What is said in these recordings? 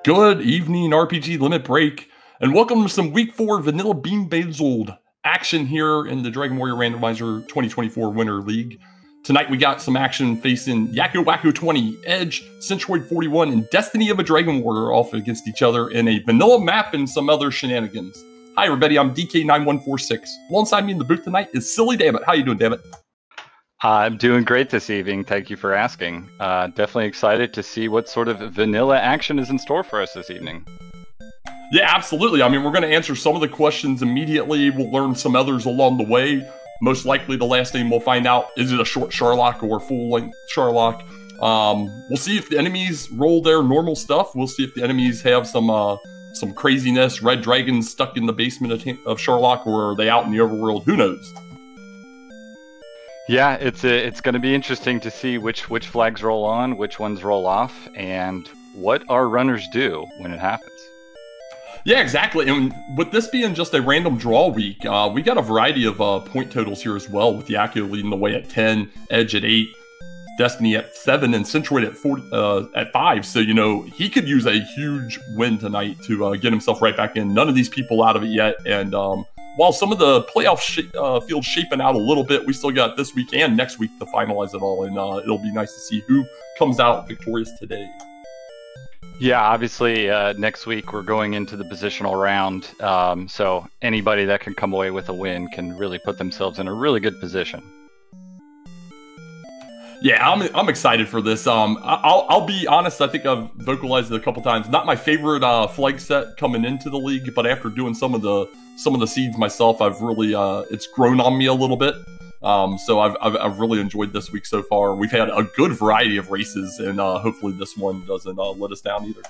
Good evening, RPG Limit Break, and welcome to some Week 4 Vanilla Bean Basiled action here in the Dragon Warrior Randomizer 2024 Winter League. Tonight we got some action facing YakkoWakko20, Edge, Centroid41, and Destiny of a Dragon Warrior off against each other in a vanilla map and some other shenanigans. Hi everybody, I'm DK9146. Alongside me in the booth tonight is Silly Dammit. How you doing, Dammit? I'm doing great this evening. Thank you for asking. Definitely excited to see what sort of vanilla action is in store for us this evening. Yeah, absolutely. I mean, we're going to answer some of the questions immediately. We'll learn some others along the way. Most likely the last name we'll find out, is it a short Sharlock or a full-length Sharlock? We'll see if the enemies roll their normal stuff. We'll see if the enemies have some craziness, red dragons stuck in the basement of Sharlock, or are they out in the overworld? Who knows? Yeah, it's going to be interesting to see which flags roll on, which ones roll off, and what our runners do when it happens. Yeah, exactly. And with this being just a random draw week, we got a variety of point totals here as well, with Yakko leading the way at 10, Edge at 8, Destiny at 7, and Centroid at 5. So, you know, he could use a huge win tonight to get himself right back in. None of these people out of it yet, and while some of the playoff field's shaping out a little bit, we still got this week and next week to finalize it all, and it'll be nice to see who comes out victorious today. Yeah, obviously next week we're going into the positional round, so anybody that can come away with a win can really put themselves in a really good position. Yeah, I'm excited for this. I'll be honest. I think I've vocalized it a couple times. Not my favorite flag set coming into the league, but after doing some of the seeds myself, I've really it's grown on me a little bit. So I've really enjoyed this week so far. We've had a good variety of races, and hopefully this one doesn't let us down either.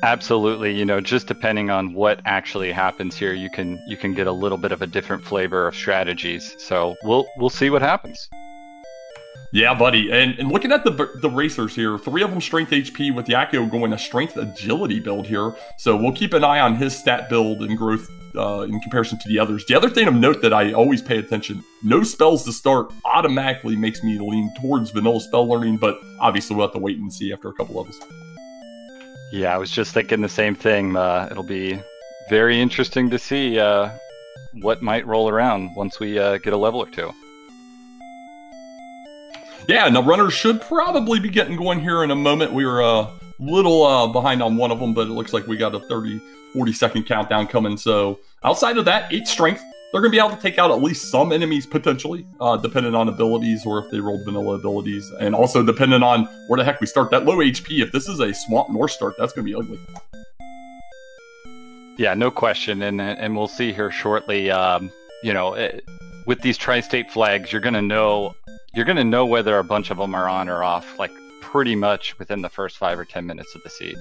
Absolutely, you know, just depending on what actually happens here, you can get a little bit of a different flavor of strategies. So we'll see what happens. Yeah, buddy. And looking at the racers here, 3 of them strength HP, with Yakko going a strength agility build here. So we'll keep an eye on his stat build and growth in comparison to the others. The other thing of note that I always pay attention, no spells to start automatically makes me lean towards vanilla spell learning, but obviously we'll have to wait and see after a couple levels. Yeah, I was just thinking the same thing. It'll be very interesting to see what might roll around once we get a level or two. Yeah, and the runners should probably be getting going here in a moment. We were a little behind on one of them, but it looks like we got a 30-40 second countdown coming. So outside of that, 8 strength, they're going to be able to take out at least some enemies potentially, depending on abilities or if they rolled vanilla abilities. And also depending on where the heck we start. That low HP, if this is a Swamp North start, that's going to be ugly. Yeah, no question. And we'll see here shortly, you know, with these tri-state flags, you're going to know whether a bunch of them are on or off, like pretty much within the first 5 or 10 minutes of the seed.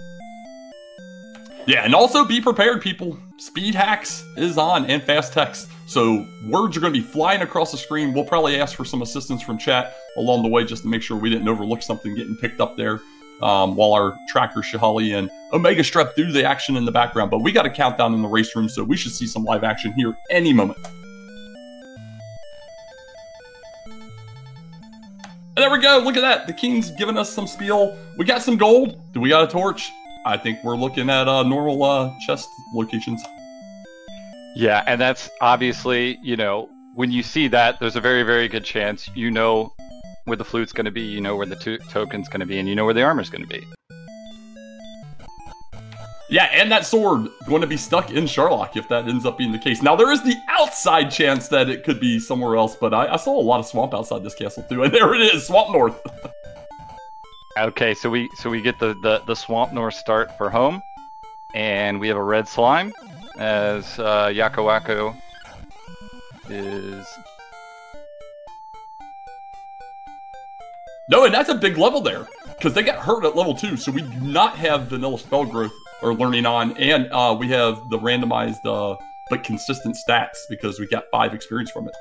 Yeah, and also be prepared, people. Speed hacks is on, and fast text. So words are going to be flying across the screen. We'll probably ask for some assistance from chat along the way just to make sure we didn't overlook something getting picked up there while our tracker Shihali and Omega Strep do the action in the background. But we got a countdown in the race room, so we should see some live action here any moment. And there we go. Look at that. The King's giving us some spiel. We got some gold. Do we got a torch? I think we're looking at normal chest locations. Yeah, and that's obviously, you know, when you see that, there's a very, very good chance you know where the flute's going to be, you know where the token's going to be, and you know where the armor's going to be. Yeah, and that sword going to be stuck in Sharlock if that ends up being the case. Now, there is the outside chance that it could be somewhere else, but I saw a lot of swamp outside this castle too, and there it is, Swamp North. Okay, so we get the Swamp North start for home, and we have a red slime as YakkoWakko is. No, and that's a big level there because they got hurt at level 2, so we do not have vanilla spell growth or learning on, and we have the randomized but consistent stats because we got 5 experience from it.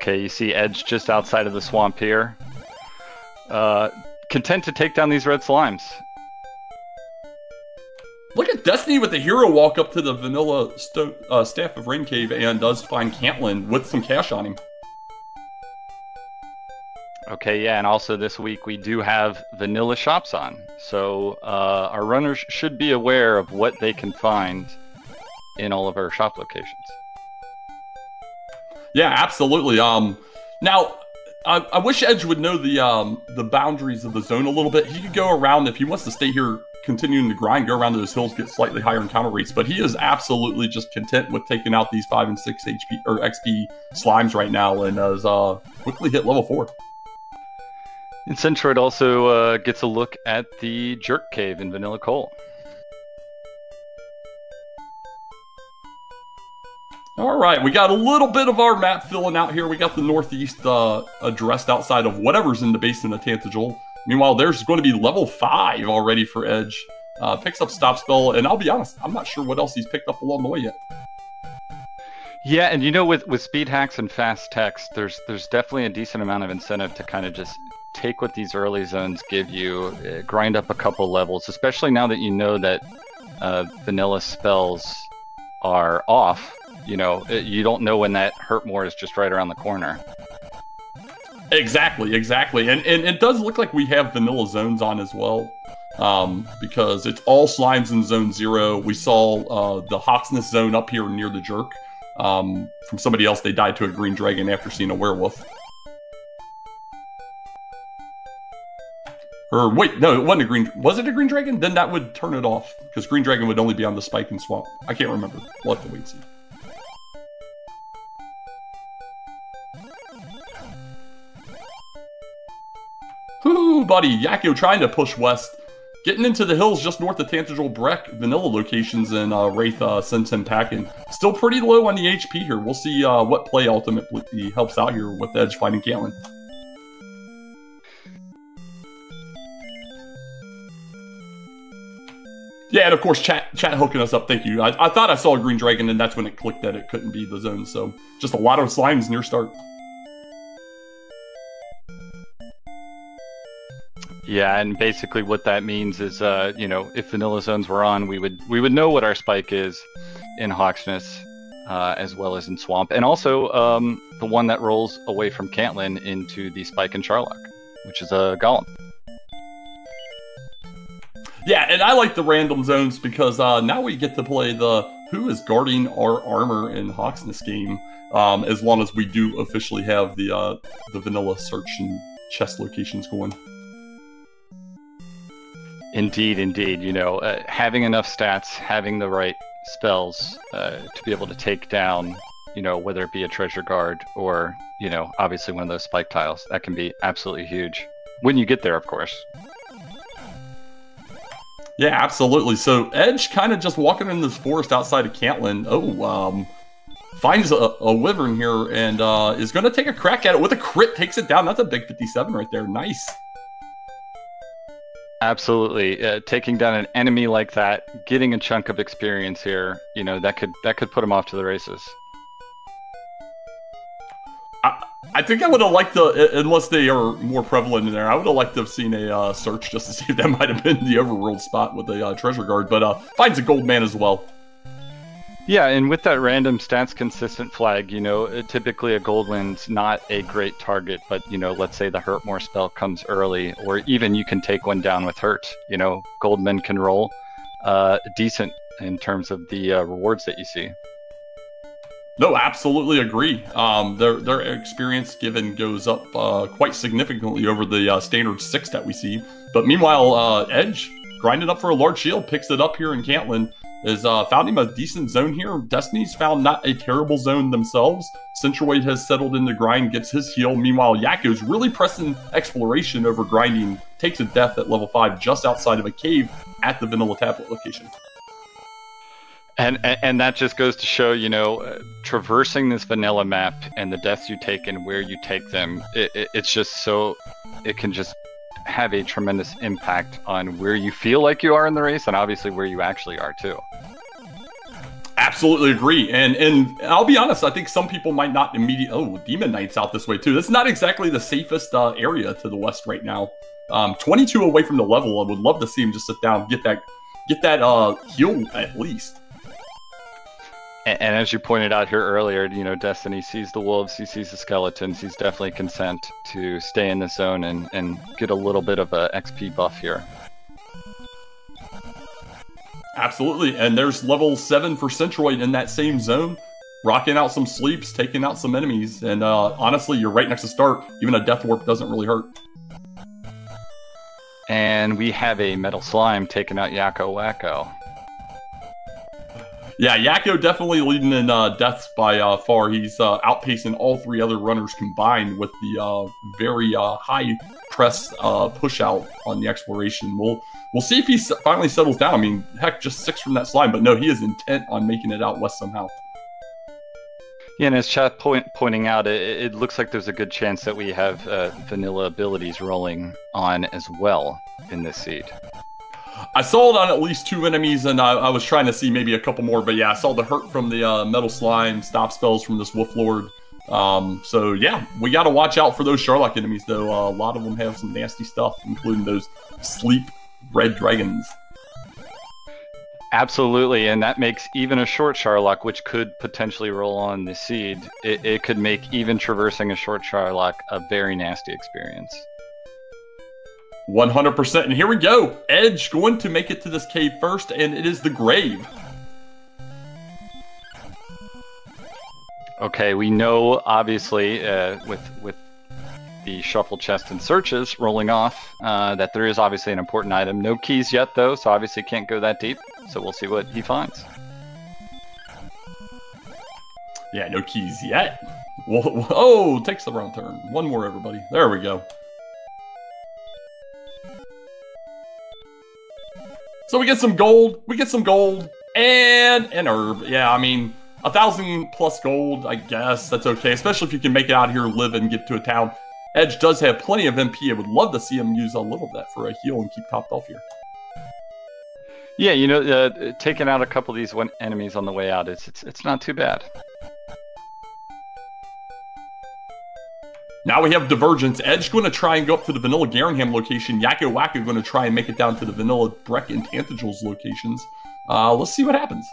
Okay, you see Edge just outside of the swamp here. Content to take down these red slimes. Look at Destiny with the hero walk up to the vanilla Staff of Rain Cave and does find Cantlin with some cash on him. Okay, yeah, and also this week we do have vanilla shops on. So our runners should be aware of what they can find in all of our shop locations. Yeah, absolutely. Now, I wish Edge would know the boundaries of the zone a little bit. He could go around, if he wants to stay here, continuing to grind, go around to those hills, get slightly higher encounter rates. But he is absolutely just content with taking out these 5 and 6 HP or XP slimes right now, and has quickly hit level 4. And Centroid also gets a look at the Jerk Cave in Vanilla Coal. All right, we got a little bit of our map filling out here. We got the northeast addressed outside of whatever's in the basement of Tantagel. Meanwhile, there's going to be level 5 already for Edge. Picks up Stop Spell, and I'll be honest, I'm not sure what else he's picked up along the way yet. Yeah, and you know, with speed hacks and fast text, there's definitely a decent amount of incentive to kind of just take what these early zones give you, grind up a couple levels, especially now that you know that vanilla spells are off. You know, you don't know when that hurt more is just right around the corner. Exactly. And it does look like we have vanilla zones on as well, because it's all slimes in zone 0. We saw the Hawksness zone up here near the Jerk. From somebody else, they died to a green dragon after seeing a werewolf. Or wait, no, it wasn't a green. Was it a green dragon? Then that would turn it off, because green dragon would only be on the spike and swamp. I can't remember. We'll have to wait and see. Whoo, buddy, Yakko trying to push west. Getting into the hills just north of Tantagel Breck, vanilla locations, and Wraith sends him packing. Still pretty low on the HP here. We'll see what play ultimately helps out here with Edge fighting Caitlyn. Yeah, and of course, chat hooking us up. Thank you. I thought I saw a green dragon, and that's when it clicked that it couldn't be the zone. So just a lot of slimes near start. Yeah, and basically what that means is, you know, if vanilla zones were on, we would know what our spike is in Hawksness, as well as in Swamp, and also the one that rolls away from Caitlyn into the spike in Charlock, which is a Golem. Yeah, and I like the random zones because now we get to play the who is guarding our armor in Hawksness game, as long as we do officially have the vanilla search and chest locations going. Indeed. You know, having enough stats, having the right spells to be able to take down, you know, whether it be a treasure guard or, you know, obviously one of those spike tiles, that can be absolutely huge. When you get there, of course. Yeah, absolutely. So Edge kind of just walking in this forest outside of Caitlyn. Finds a wyvern here and is going to take a crack at it with a crit. Takes it down. That's a big 57 right there. Nice. Absolutely. Taking down an enemy like that, getting a chunk of experience here, you know, that could put him off to the races. I think I would have liked to, unless they are more prevalent in there, I would have liked to have seen a search just to see if that might have been the overworld spot with a treasure guard, but finds a gold man as well. Yeah, and with that random stats consistent flag, you know, typically a Goldwyn's not a great target, but, you know, let's say the Hurt More spell comes early, or even you can take one down with Hurt. You know, Goldman can roll decent in terms of the rewards that you see. No, absolutely agree. Their experience given goes up quite significantly over the standard 6 that we see. But meanwhile, Edge, grinding up for a large shield, picks it up here in Caitlyn. Is found him a decent zone here. Destiny's found not a terrible zone themselves. Centroid has settled in the grind, gets his heal. Meanwhile, Yakko's really pressing exploration over grinding, takes a death at level 5 just outside of a cave at the Vanilla Tablet location. And that just goes to show, you know, traversing this vanilla map and the deaths you take and where you take them, it's just so, it can just have a tremendous impact on where you feel like you are in the race and obviously where you actually are too. Absolutely agree. And I'll be honest, I think some people might not immediately... Oh, Demon Knight's out this way too. That's not exactly the safest area to the west right now. 22 away from the level. I would love to see him just sit down, get that heal at least. And as you pointed out here earlier, you know, Destiny sees the wolves, he sees the skeletons. He's definitely content to stay in the zone and get a little bit of a XP buff here. Absolutely, and there's level 7 for Centroid in that same zone, rocking out some sleeps, taking out some enemies, and honestly, you're right next to start. Even a death warp doesn't really hurt. And we have a metal slime taking out YakkoWakko. Yeah, Yakko definitely leading in deaths by far. He's outpacing all 3 other runners combined with the very high press push out on the exploration. We'll see if he finally settles down. I mean, heck, just 6 from that slime, but no, he is intent on making it out west somehow. Yeah, and as chat pointing out, it looks like there's a good chance that we have vanilla abilities rolling on as well in this seed. I saw it on at least 2 enemies, and I was trying to see maybe a couple more, but yeah, I saw the hurt from the metal slime, stop spells from this wolf lord. So yeah, we got to watch out for those Sharlock enemies, though. A lot of them have some nasty stuff, including those sleep red dragons. Absolutely, and that makes even a short Sharlock, which could potentially roll on the seed, it could make even traversing a short Sharlock a very nasty experience. 100%, and here we go. Edge going to make it to this cave first, and it is the grave. Okay, we know obviously with the shuffle chest and searches rolling off that there is obviously an important item. No keys yet though, so obviously can't go that deep. So we'll see what he finds. Yeah, no keys yet. Oh, takes the wrong turn. One more, everybody. There we go. So we get some gold, and an herb. Yeah, I mean, 1,000 plus gold, I guess. That's okay, especially if you can make it out here, live, and get to a town. Edge does have plenty of MP. I would love to see him use a little of that for a heal and keep topped off here. Yeah, you know, taking out a couple of these enemies on the way out, it's not too bad. Now we have Divergence. Edge going to try and go up to the Vanilla Garenham location. YakkoWakko going to try and make it down to the Vanilla Breck and Tantagels locations. Let's see what happens.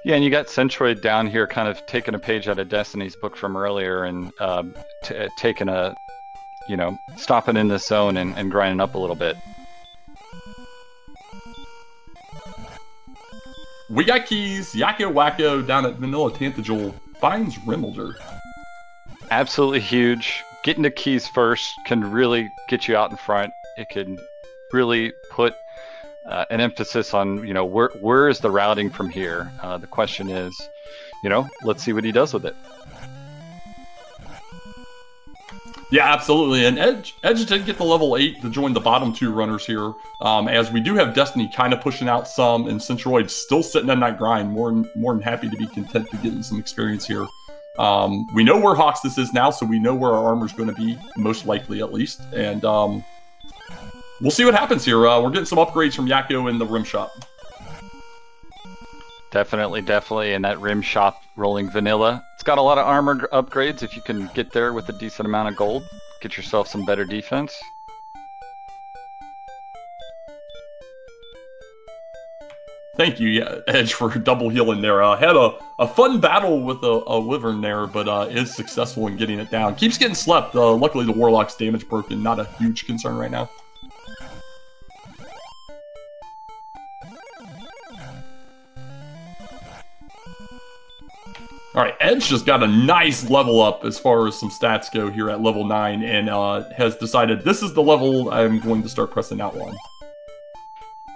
Yeah, and you got Centroid down here kind of taking a page out of Destiny's book from earlier and taking a, you know, stopping in this zone and grinding up a little bit. We got keys. YakkoWakko down at Vanilla Tantagel finds Rimmelder. Absolutely huge. Getting the keys first can really get you out in front. It can really put an emphasis on, you know, where is the routing from here. The question is, you know, let's see what he does with it. Yeah, absolutely. And Edge did get the level 8 to join the bottom 2 runners here, as we do have Destiny kind of pushing out some, and Centroid still sitting on that grind. More than happy to be content to getting some experience here. We know where Hawksness is now, so we know where our armor's going to be, most likely at least. And we'll see what happens here. We're getting some upgrades from Yakko in the rim shop. Definitely. And that rim shop rolling vanilla. It's got a lot of armor upgrades if you can get there with a decent amount of gold. Get yourself some better defense. Thank you, Edge, for double healing there. Had a fun battle with a wyvern there, but is successful in getting it down. Keeps getting slept. Luckily, the Warlock's damage broken. Not a huge concern right now. All right, Edge just got a nice level up as far as some stats go here at level 9, and has decided this is the level I'm going to start pressing out on.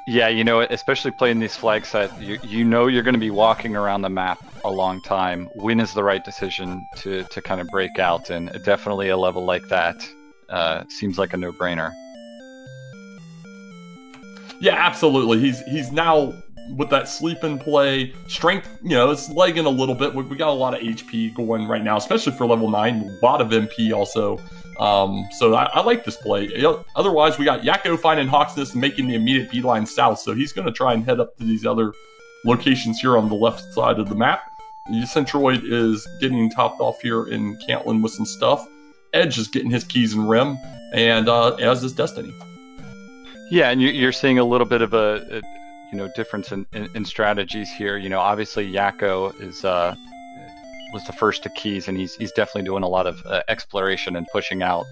Yeah, you know, especially playing these flag set, you know you're going to be walking around the map a long time. When is the right decision to kind of break out? And definitely a level like that seems like a no-brainer. Yeah, absolutely. He's now with that sleep and play strength. You know, it's lagging a little bit. We got a lot of HP going right now, especially for level 9. A lot of MP also. So I like this play. Otherwise, we got Yakko finding Hawksness and making the immediate beeline south. So he's going to try and head up to these other locations here on the left side of the map. Centroid is getting topped off here in Cantlin with some stuff. Edge is getting his keys and rim, and as is Destiny. Yeah, and you're seeing a little bit of difference in strategies here. Obviously Yakko is was the first to keys, and he's definitely doing a lot of exploration and pushing out.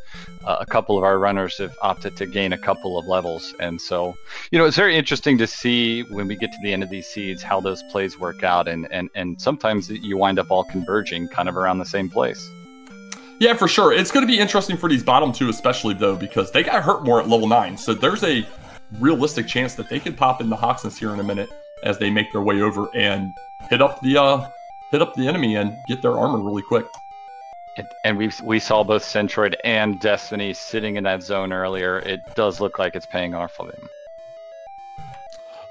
A couple of our runners have opted to gain a couple of levels, and so it's very interesting to see when we get to the end of these seeds how those plays work out, and sometimes you wind up all converging kind of around the same place. Yeah, for sure. It's going to be interesting for these bottom two, especially though, because they got hurt more at level 9, so there's a realistic chance that they could pop into Hoxness here in a minute as they make their way over and hit up the enemy and get their armor really quick. And we saw both Centroid and Destiny sitting in that zone earlier. It does look like it's paying off for them.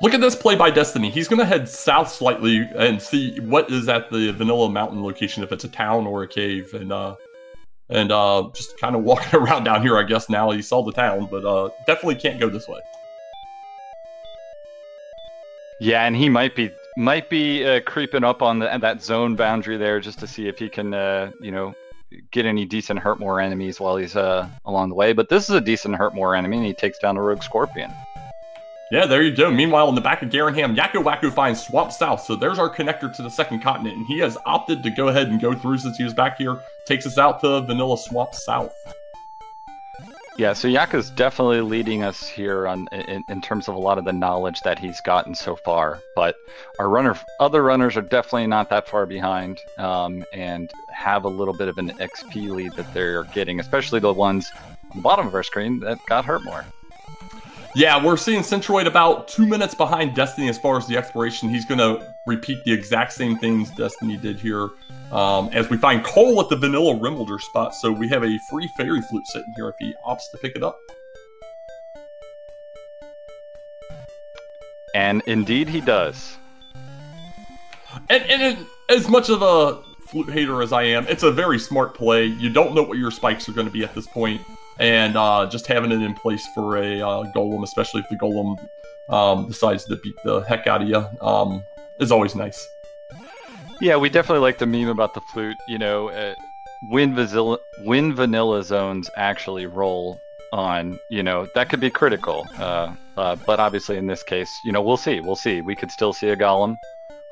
Look at this play by Destiny. He's going to head south slightly and see what is at the Vanilla Mountain location, if it's a town or a cave, and just kind of walking around down here, I guess. Now he saw the town, but definitely can't go this way. Yeah, and he might be creeping up on that zone boundary there just to see if he can, get any decent hurt more enemies while he's along the way. But this is a decent hurt more enemy, and he takes down a rogue scorpion. Yeah, there you go. Meanwhile, in the back of Garanham, YakkoWakko finds Swamp South. So there's our connector to the second continent, and he has opted to go ahead and go through since he was back here. Takes us out to Vanilla Swamp South. Yeah, so Yakko's definitely leading us here in terms of a lot of the knowledge that he's gotten so far. But our other runners are definitely not that far behind, and have a little bit of an XP lead that they're getting, especially the ones on the bottom of our screen that got hurt more. Yeah, we're seeing Centroid about 2 minutes behind Destiny as far as the exploration. He's going to repeat the exact same things Destiny did here. As we find coal at the Vanilla Rimwilder spot, so we have a free fairy flute sitting here if he opts to pick it up. And indeed he does. And as much of a flute hater as I am, it's a very smart play. You don't know what your spikes are going to be at this point. And just having it in place for a golem, especially if the golem decides to beat the heck out of you, is always nice. Yeah, we definitely like the meme about the flute. When vanilla zones actually roll on, that could be critical. But obviously in this case, we'll see. We'll see. We could still see a golem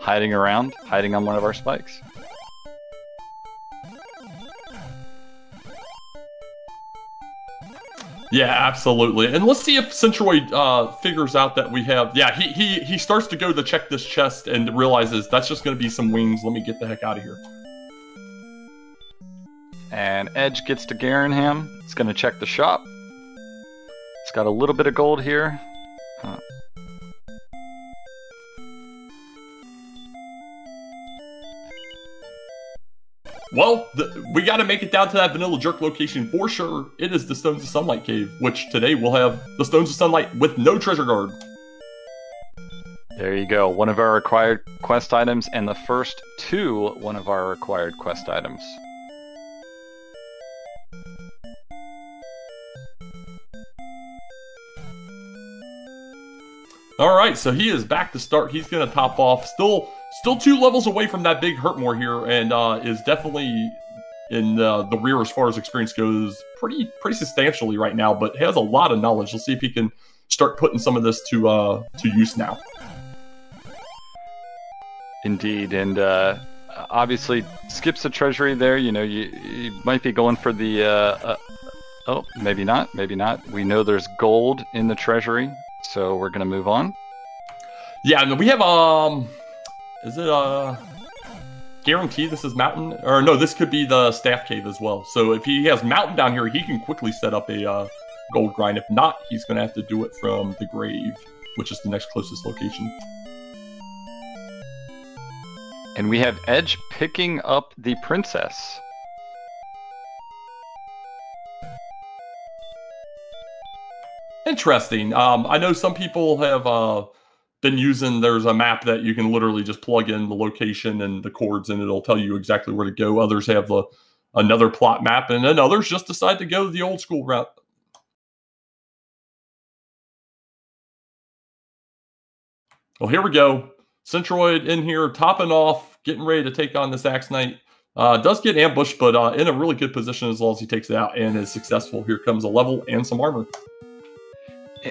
hiding on one of our spikes. Yeah, absolutely. And let's see if Centroid figures out that we have... Yeah, he starts to go to check this chest and realizes that's just going to be some wings. Let me get the heck out of here. And Edge gets to Garanham. He's going to check the shop. It's got a little bit of gold here. Well, we got to make it down to that Vanilla Jerk location for sure. It is the Stones of Sunlight Cave, which today we'll have the Stones of Sunlight with no treasure guard. There you go. One of our required quest items, and the first to one of our required quest items. All right, so he is back to start. He's going to top off. Still 2 levels away from that big Hurtmore here, and is definitely in the rear as far as experience goes pretty substantially right now, but has a lot of knowledge. We'll see if he can start putting some of this to use now. Indeed, and obviously skips the treasury there. You might be going for the... oh, maybe not. We know there's gold in the treasury, so we're going to move on. Yeah, and we have... Is it guarantee this is mountain? Or no, this could be the staff cave as well. So if he has mountain down here, he can quickly set up a gold grind. If not, he's going to have to do it from the grave, which is the next closest location. And we have Edge picking up the princess. Interesting. I know some people have been using, there's a map that you can literally just plug in the location and the chords and it'll tell you exactly where to go. Others have another plot map, and then others just decide to go the old school route. Well, here we go. Centroid in here, topping off, getting ready to take on this Axe Knight. Does get ambushed, but in a really good position as long as he takes it out and is successful. Here comes a level and some armor.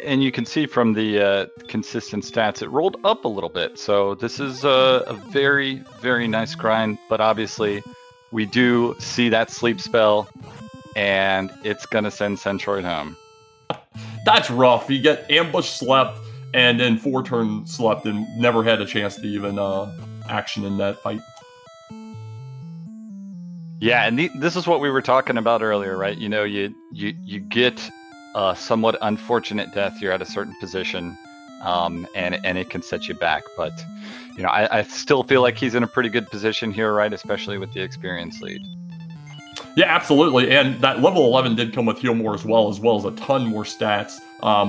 And you can see from the consistent stats, it rolled up a little bit. So this is a very, very nice grind. But obviously, we do see that sleep spell, and it's going to send Centroid home. That's rough. You get ambush slept, and then 4 turn slept, and never had a chance to even action in that fight. Yeah, and this is what we were talking about earlier, right? You know, you get a somewhat unfortunate death. You're at a certain position, and it can set you back. But you know, I still feel like he's in a pretty good position here, right? Especially with the experience lead. Yeah, absolutely. And that level 11 did come with heal more as well as a ton more stats.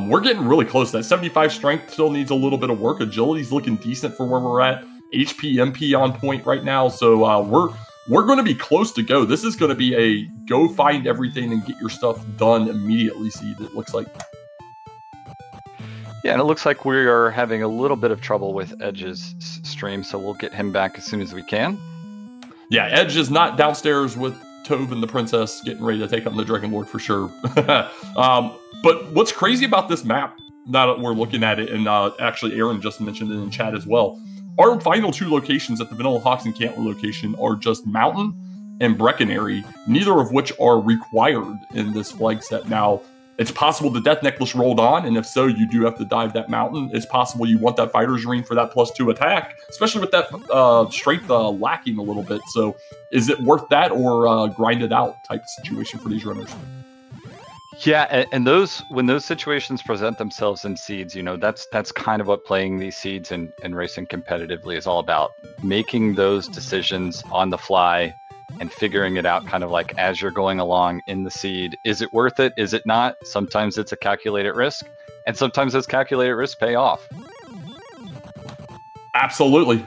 We're getting really close. That 75 strength still needs a little bit of work. Agility's looking decent for where we're at. HP, MP on point right now. So we're going to be close to go. This is going to be a go find everything and get your stuff done immediately, Seed, it looks like. Yeah, and it looks like we are having a little bit of trouble with Edge's stream, so we'll get him back as soon as we can. Yeah, Edge is not downstairs with Tove and the Princess getting ready to take on the Dragon Lord for sure. But what's crazy about this map, now that we're looking at it, and actually Aaron just mentioned it in chat as well, our final 2 locations at the Vanilla Hawks and Cantler location are just Mountain and Brecconary, neither of which are required in this flag set. Now, it's possible the Death Necklace rolled on, and if so, you do have to dive that mountain. It's possible you want that Fighter's Ring for that +2 attack, especially with that strength lacking a little bit. So is it worth that, or grind it out type situation for these runners? Yeah, and when those situations present themselves in seeds, you know, that's kind of what playing these seeds and racing competitively is all about. Making those decisions on the fly and figuring it out kind of like as you're going along in the seed. Is it worth it? Is it not? Sometimes it's a calculated risk, and sometimes those calculated risks pay off. Absolutely.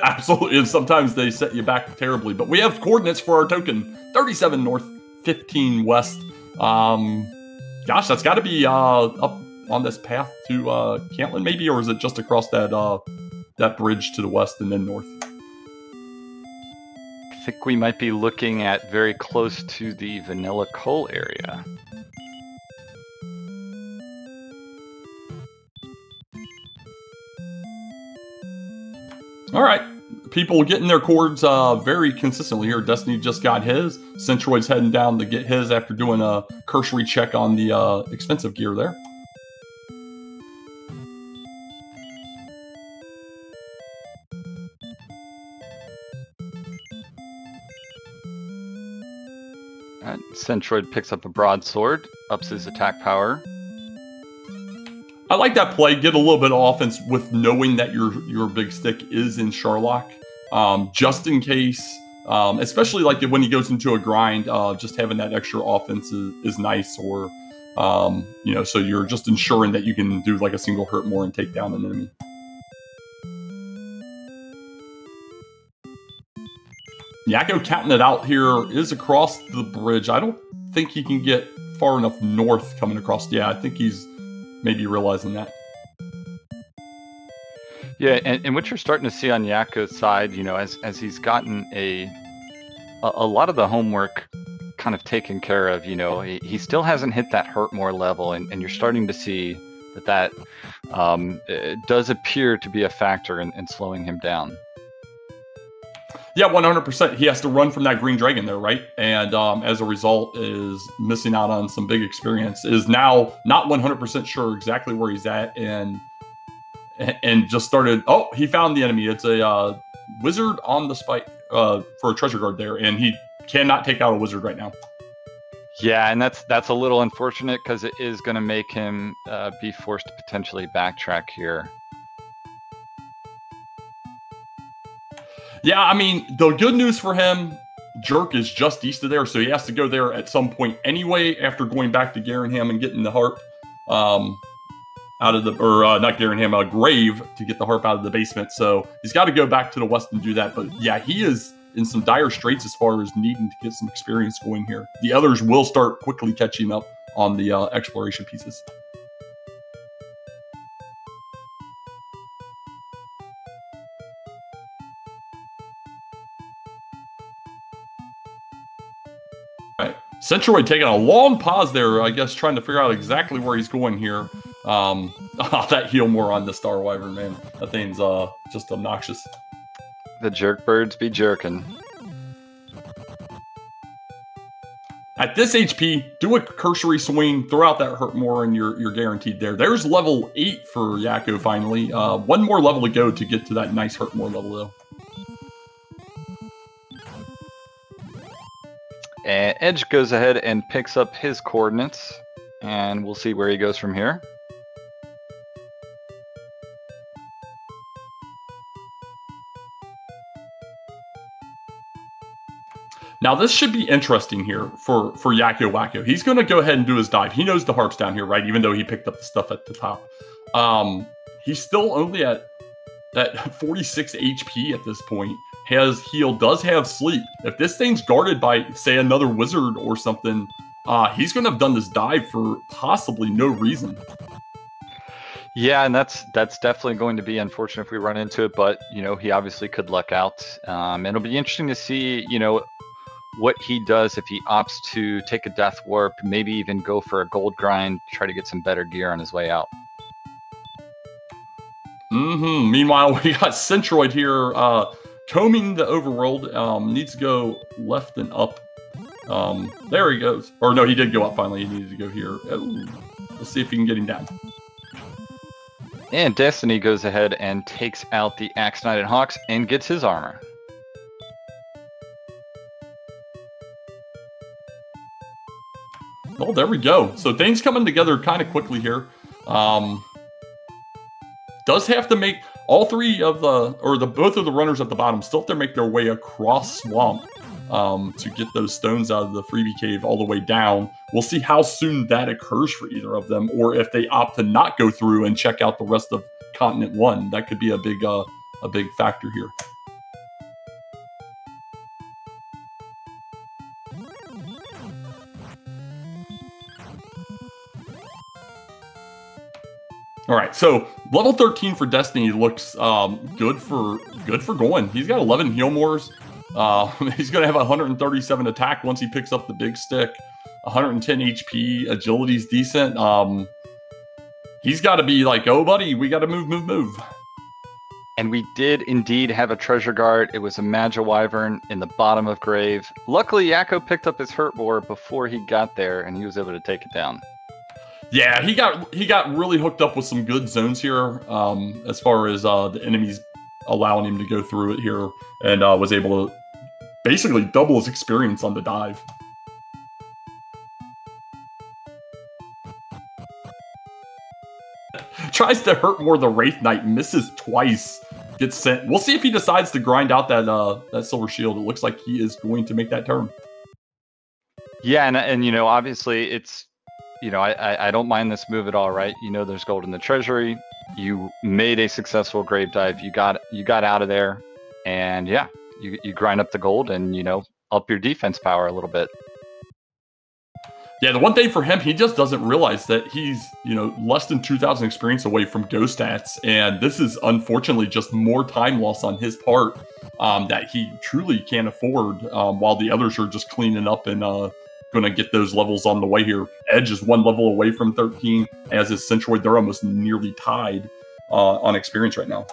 Absolutely. And sometimes they set you back terribly. But we have coordinates for our token. 37 north, 15 west. Gosh, that's got to be up on this path to Cantlin, maybe, or is it just across that bridge to the west and then north? I think we might be looking at very close to the Vanilla Coal area. All right. People getting their chords very consistently here. Destiny just got his. Centroid's heading down to get his after doing a cursory check on the expensive gear there. Centroid picks up a broadsword, ups his attack power. I like that play. Get a little bit of offense with knowing that your big stick is in Sherlock, just in case. Especially like when he goes into a grind, just having that extra offense is nice. Or you know, so you're just ensuring that you can do like a single hurt more and take down an enemy. Yakko counting it out here is across the bridge. I don't think he can get far enough north coming across. Yeah, I think he's maybe realizing that. Yeah, and what you're starting to see on Yakko's side, you know, as he's gotten a lot of the homework kind of taken care of, you know, he still hasn't hit that hurt more level, and you're starting to see that it does appear to be a factor in slowing him down. Yeah, 100%. He has to run from that green dragon there, right? And as a result, is missing out on some big experience. Is now not 100% sure exactly where he's at, and just started. Oh, he found the enemy. It's a wizard on the spike for a treasure guard there, and he cannot take out a wizard right now. Yeah, and that's a little unfortunate because it is going to make him be forced to potentially backtrack here. Yeah, I mean, the good news for him, Jerk is just east of there, so he has to go there at some point anyway after going back to Garenham and getting the harp out of the, or not Garenham, Grave to get the harp out of the basement. So he's got to go back to the west and do that. But yeah, he is in some dire straits as far as needing to get some experience going here. The others will start quickly catching up on the exploration pieces. Centroid taking a long pause there, I guess, trying to figure out exactly where he's going here. That heal more on the Star Wyvern, man. That thing's just obnoxious. The jerk birds be jerking. At this HP, do a cursory swing, throw out that hurt more, and you're guaranteed there. There's level 8 for Yakko finally. One more level to go to get to that nice hurt more level though. And Edge goes ahead and picks up his coordinates, and we'll see where he goes from here. Now this should be interesting here for YakkoWakko. He's going to go ahead and do his dive. He knows the harp's down here, right? Even though he picked up the stuff at the top. He's still only at 46 HP at this point. Has heal, does have sleep. If this thing's guarded by, say, another wizard or something, he's going to have done this dive for possibly no reason. Yeah, and that's definitely going to be unfortunate if we run into it, but, you know, he obviously could luck out. It'll be interesting to see, you know, what he does if he opts to take a death warp, maybe even go for a gold grind, try to get some better gear on his way out. Meanwhile, we got Centroid here, combing the overworld. Needs to go left and up. There he goes. Or no, he did go up finally. He needed to go here. Oh, let's see if we can get him down. And Destiny goes ahead and takes out the Axe Knight and Hawks and gets his armor. Oh, there we go. So things coming together kind of quickly here. Does have to make all three of both of the runners at the bottom still have to make their way across swamp to get those stones out of the freebie cave all the way down. We'll see how soon that occurs for either of them, or if they opt to not go through and check out the rest of Continent 1. That could be a big factor here. All right, so level 13 for Destiny looks good for going. He's got 11 heal mores. He's going to have 137 attack once he picks up the big stick. 110 HP. Agility's decent. He's got to be like, oh, buddy, we got to move. And we did indeed have a treasure guard. It was a Magi Wyvern in the bottom of grave. Luckily, Yakko picked up his hurt more before he got there, and he was able to take it down. Yeah, he got really hooked up with some good zones here, as far as the enemies allowing him to go through it here, and was able to basically double his experience on the dive. Tries to hurt more the Wraith Knight, misses twice, gets sent. We'll see if he decides to grind out that Silver Shield. It looks like he is going to make that turn. Yeah, and you know, obviously it's, you know, I don't mind this move at all, right? You know, there's gold in the treasury. You made a successful grave dive. You got out of there, and yeah, you grind up the gold and, you know, up your defense power a little bit. Yeah, the one thing for him, he just doesn't realize that he's, you know, less than 2,000 experience away from ghost stats, and this is unfortunately just more time loss on his part that he truly can't afford, while the others are just cleaning up and going to get those levels on the way here. Edge is one level away from 13, as is Centroid. They're almost nearly tied on experience right now.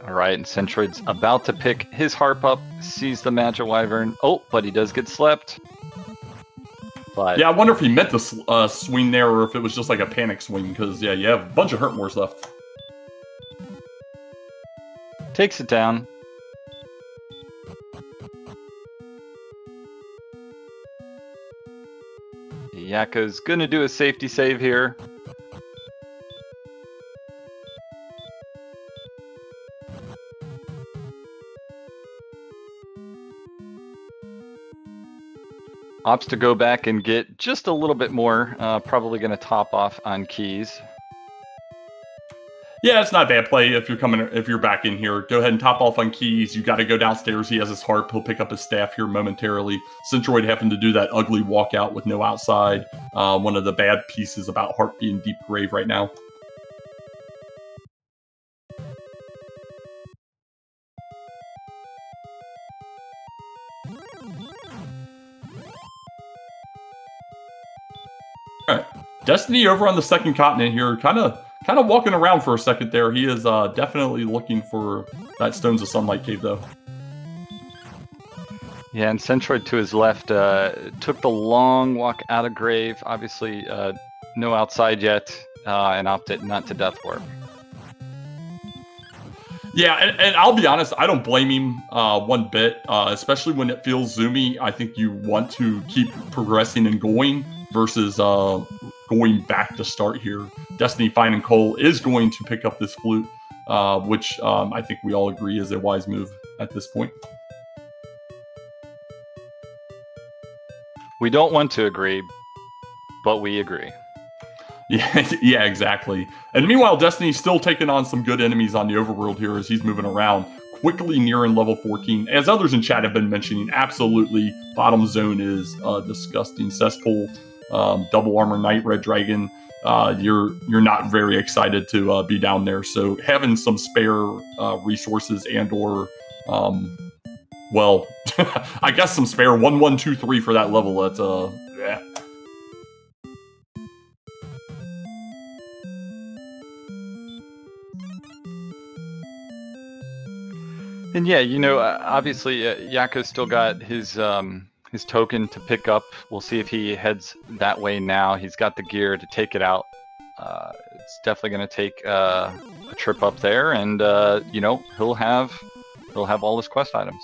All right, and Centroid's about to pick his harp up, sees the Magi Wyvern. Oh, but he does get slept. But yeah, I wonder if he meant to swing there, or if it was just like a panic swing, because, yeah, you have a bunch of hurt mores left. Takes it down. Yakko's going to do a safety save here. Opts to go back and get just a little bit more, probably going to top off on keys. Yeah, it's not a bad play if you're back in here. Go ahead and top off on keys. You got to go downstairs. He has his harp. He'll pick up his staff here momentarily. Centroid having to do that ugly walkout with no outside. One of the bad pieces about harp being deep grave right now. All right, Destiny over on the second continent here, kind of walking around for a second there. He is definitely looking for that Stones of Sunlight cave, though. Yeah, and Centroid to his left took the long walk out of grave. Obviously, no outside yet, and opted not to death warp. Yeah, and I'll be honest, I don't blame him one bit, especially when it feels zoomy. I think you want to keep progressing and going versus going back to start here. Destiny finding Cole is going to pick up this flute, which I think we all agree is a wise move at this point. We don't want to agree, but we agree. Yeah, exactly. And meanwhile, Destiny's still taking on some good enemies on the overworld here as he's moving around, quickly nearing level 14. As others in chat have been mentioning, absolutely, bottom zone is a disgusting cesspool. Double armor knight, red dragon. You're not very excited to be down there. So having some spare resources and or well, I guess some spare 1, 1, 2, 3 for that level. That's yeah. And yeah, you know, obviously Yakko's still got his token to pick up. We'll see if he heads that way now. He's got the gear to take it out. It's definitely going to take a trip up there, and you know, he'll have all his quest items.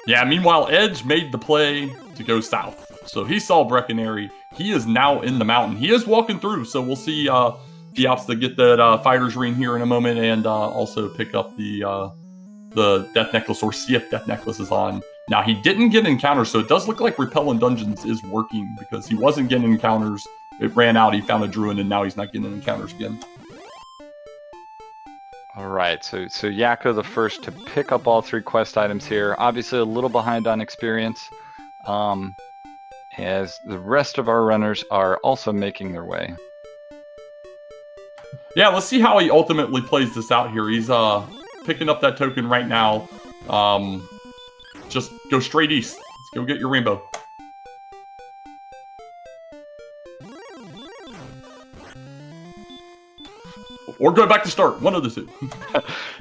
Yeah. Meanwhile, Edge made the play to go south, so he saw Breckenary. He is now in the mountain. He is walking through, so we'll see if he opts to get that fighter's ring here in a moment, and also pick up the death necklace, or see if death necklace is on. Now, he didn't get encounters, so it does look like Repel in Dungeons is working, because he wasn't getting encounters. It ran out, he found a druid, and now he's not getting encounters again. All right, so Yakko the first to pick up all 3 quest items here. Obviously a little behind on experience, as the rest of our runners are also making their way. Yeah, let's see how he ultimately plays this out here. He's picking up that token right now. Just go straight east. Let's go get your rainbow. Or go back to start. One of the two.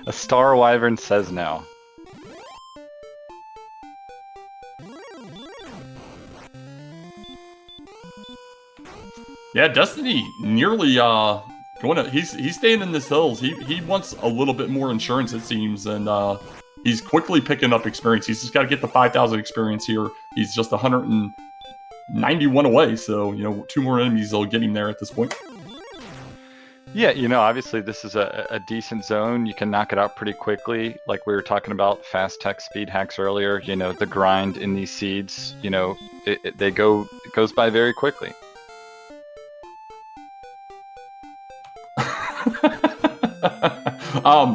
A Star Wyvern says no. Yeah, Destiny nearly he's staying in the hills. He wants a little bit more insurance, it seems, and he's quickly picking up experience. He's just got to get the 5,000 experience here. He's just 191 away, so, you know, 2 more enemies will get him there at this point. Yeah, you know, obviously this is a decent zone. You can knock it out pretty quickly. Like we were talking about fast tech speed hacks earlier, you know, the grind in these seeds, you know, it goes by very quickly.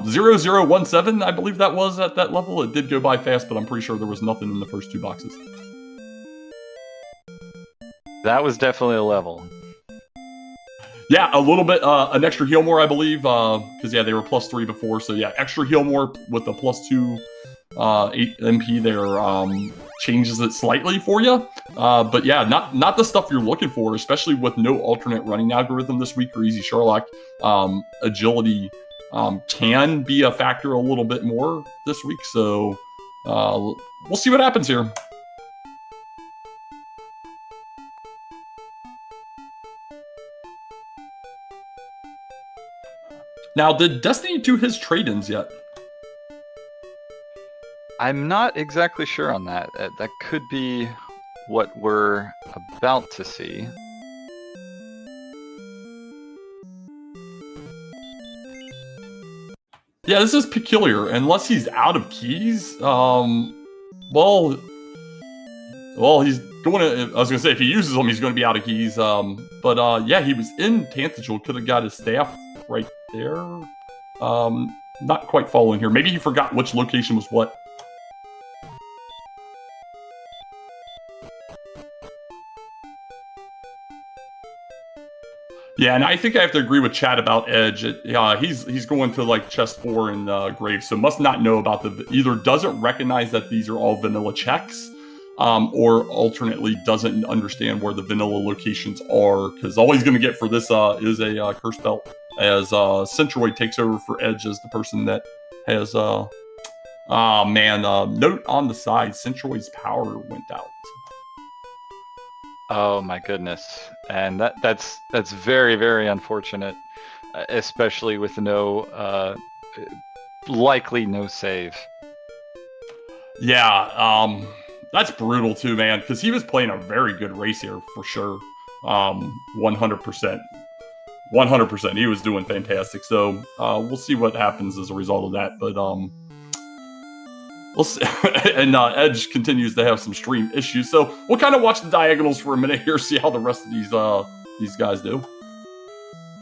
0017, I believe that was at that level. It did go by fast, but I'm pretty sure there was nothing in the first 2 boxes. That was definitely a level. Yeah, a little bit, an extra heal more, I believe, because, yeah, they were +3 before, so, yeah, extra heal more with the +2 8 MP there changes it slightly for you, but, yeah, not the stuff you're looking for, especially with no alternate running algorithm this week or Easy Sherlock. Agility can be a factor a little bit more this week, so we'll see what happens here. Now, did Destiny do his trade-ins yet? I'm not exactly sure on that. That could be what we're about to see. Yeah, this is peculiar. Unless he's out of keys, well, he's going to, I was going to say, if he uses them, he's going to be out of keys. But yeah, he was in Tantegel, could have got his staff right there. Not quite following here. Maybe he forgot which location was what. Yeah, and I think I have to agree with Chad about Edge. He's going to like chest 4 and grave, so must not know about either doesn't recognize that these are all vanilla checks, or alternately doesn't understand where the vanilla locations are. Because all he's going to get for this is a curse belt, as Centroid takes over for Edge as the person that has note on the side. Centroid's power went out. Oh my goodness, and that's very, very unfortunate, especially with likely no save. Yeah, that's brutal too, man, because he was playing a very good race here for sure. 100%. 100%. He was doing fantastic. So we'll see what happens as a result of that. But we'll see. And Edge continues to have some stream issues. So we'll kind of watch the diagonals for a minute here, see how the rest of these guys do.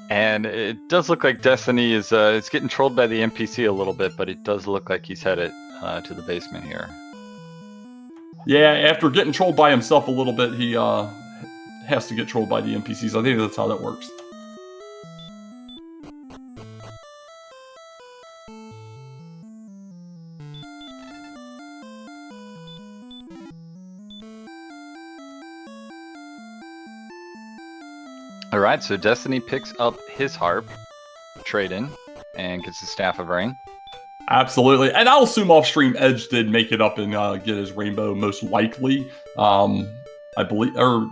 And it does look like Destiny is it's getting trolled by the NPC a little bit, but it does look like he's headed to the basement here. Yeah, after getting trolled by himself a little bit, he has to get trolled by the NPCs. I think that's how that works. All right, so Destiny picks up his harp, trade-in, and gets the Staff of Rain. Absolutely, and I'll assume off-stream Edge did make it up and get his rainbow, most likely. I believe, or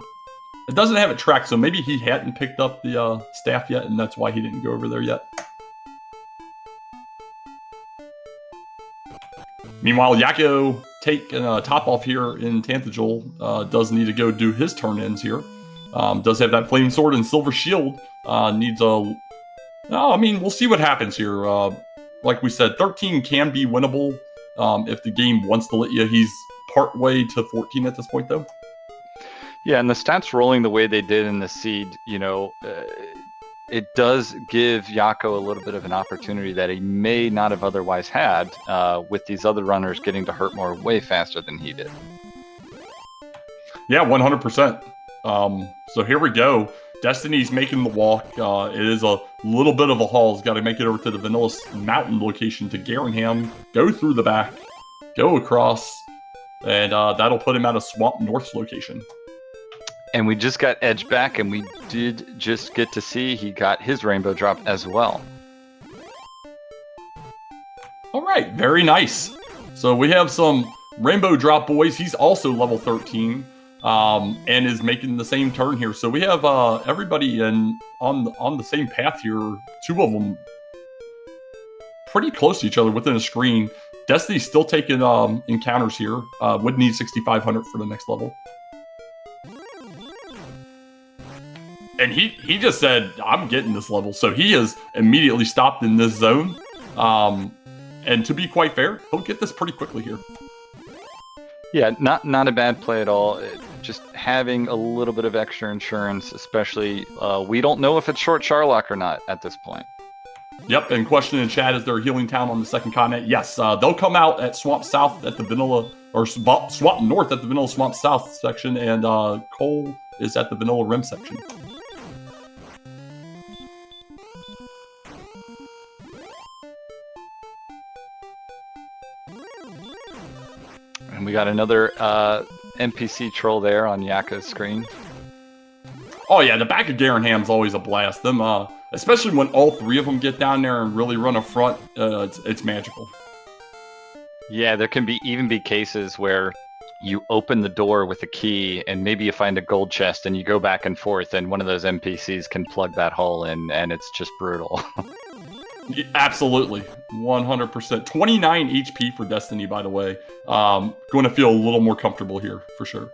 it doesn't have it tracked, so maybe he hadn't picked up the staff yet, and that's why he didn't go over there yet. Meanwhile, Yakko take top off here in Tantajul does need to go do his turn-ins here. Does have that flame sword and silver shield. Needs a... I mean, we'll see what happens here. Like we said, 13 can be winnable if the game wants to let you. He's part way to 14 at this point, though. Yeah, and the stats rolling the way they did in the seed, you know, it does give Yakko a little bit of an opportunity that he may not have otherwise had with these other runners getting to hurt more way faster than he did. Yeah, 100%. So here we go. Destiny's making the walk. It is a little bit of a haul. He's got to make it over to the Vanilla Mountain location to Garenham, go through the back, go across, and that'll put him at a Swamp North location. And we just got Edge back, and we did just get to see he got his rainbow drop as well. All right, very nice. So we have some rainbow drop boys. He's also level 13. And is making the same turn here. So we have everybody on the same path here. Two of them pretty close to each other within a screen. Destiny's still taking encounters here. Would need 6,500 for the next level. And he just said, I'm getting this level. So he has immediately stopped in this zone. And to be quite fair, he'll get this pretty quickly here. Yeah, not a bad play at all. Just having a little bit of extra insurance, especially, we don't know if it's short Charlock or not at this point. Yep, and question in chat, is there a healing town on the second continent? Yes, they'll come out at Swamp South at the Vanilla, or Swamp North at the Vanilla Swamp South section, and Cole is at the Vanilla Rim section. And we got another NPC troll there on Yakko's screen. Oh yeah, the back of Garenham's always a blast. Them, especially when all three of them get down there and really run a front, it's magical. Yeah, there can even be cases where you open the door with a key and maybe you find a gold chest and you go back and forth and one of those NPCs can plug that hole in and it's just brutal. Yeah, absolutely, 100%. 29 HP for Destiny, by the way. Going to feel a little more comfortable here, for sure.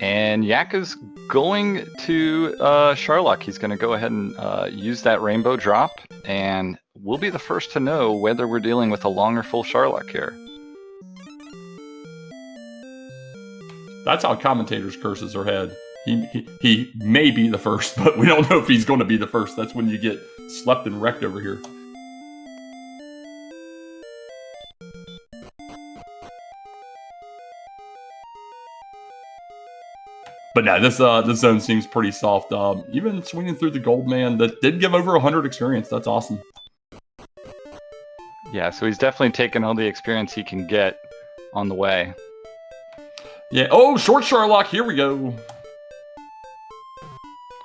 And Yakko's going to Charlock. He's going to go ahead and use that rainbow drop, and we'll be the first to know whether we're dealing with a long or full Charlock here. That's how commentators' curses are had. he may be the first, but we don't know if he's going to be the first. That's when you get slept and wrecked over here. But no, this zone seems pretty soft. Even swinging through the gold man, that did give over 100 experience. That's awesome. Yeah, so he's definitely taken all the experience he can get on the way. Yeah. Oh, short Sharlock. Here we go.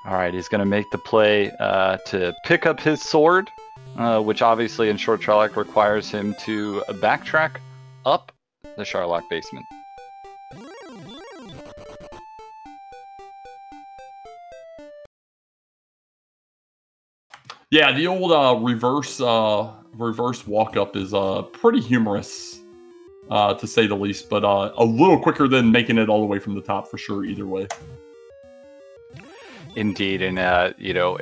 All right, he's going to make the play to pick up his sword, which obviously in short Sharlock requires him to backtrack up the Sharlock basement. Yeah, the old reverse walk up is pretty humorous, to say the least, but a little quicker than making it all the way from the top for sure. Either way. Indeed, and you know,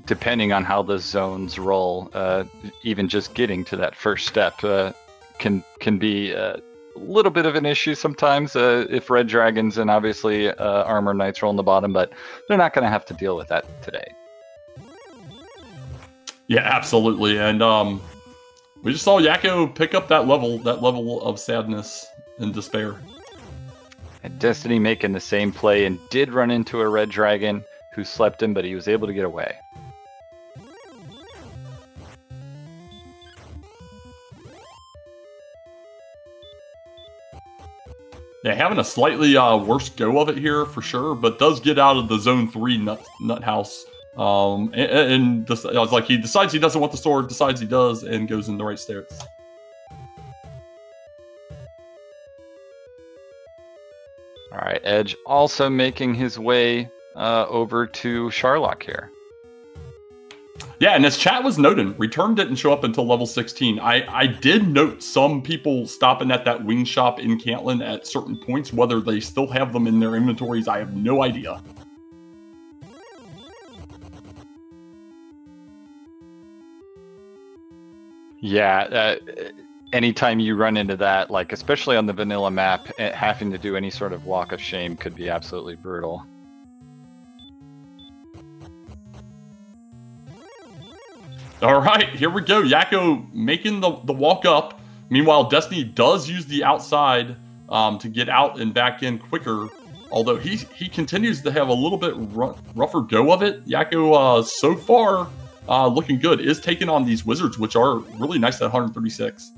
depending on how the zones roll, even just getting to that first step can be a little bit of an issue sometimes if red dragons and obviously armor knights roll on the bottom, but they're not going to have to deal with that today. Yeah, absolutely, and we just saw Yakko pick up that level of sadness and despair. And Destiny making the same play and did run into a red dragon who slept him, but he was able to get away. Yeah, having a slightly worse go of it here for sure, but does get out of the zone 3 nut house. And just, I was like, he decides he doesn't want the sword, decides he does, and goes in the right stairs. All right, Edge also making his way over to Sharlock here. Yeah, and as chat was noting, Return didn't show up until level 16. I did note some people stopping at that wing shop in Cantlin at certain points. Whether they still have them in their inventories, I have no idea. Yeah, anytime you run into that, like especially on the vanilla map, having to do any sort of walk of shame could be absolutely brutal. All right, here we go. Yakko making the walk up. Meanwhile, Destiny does use the outside to get out and back in quicker. Although he continues to have a little bit rougher go of it. Yakko, so far, looking good, is taking on these wizards, which are really nice at 136.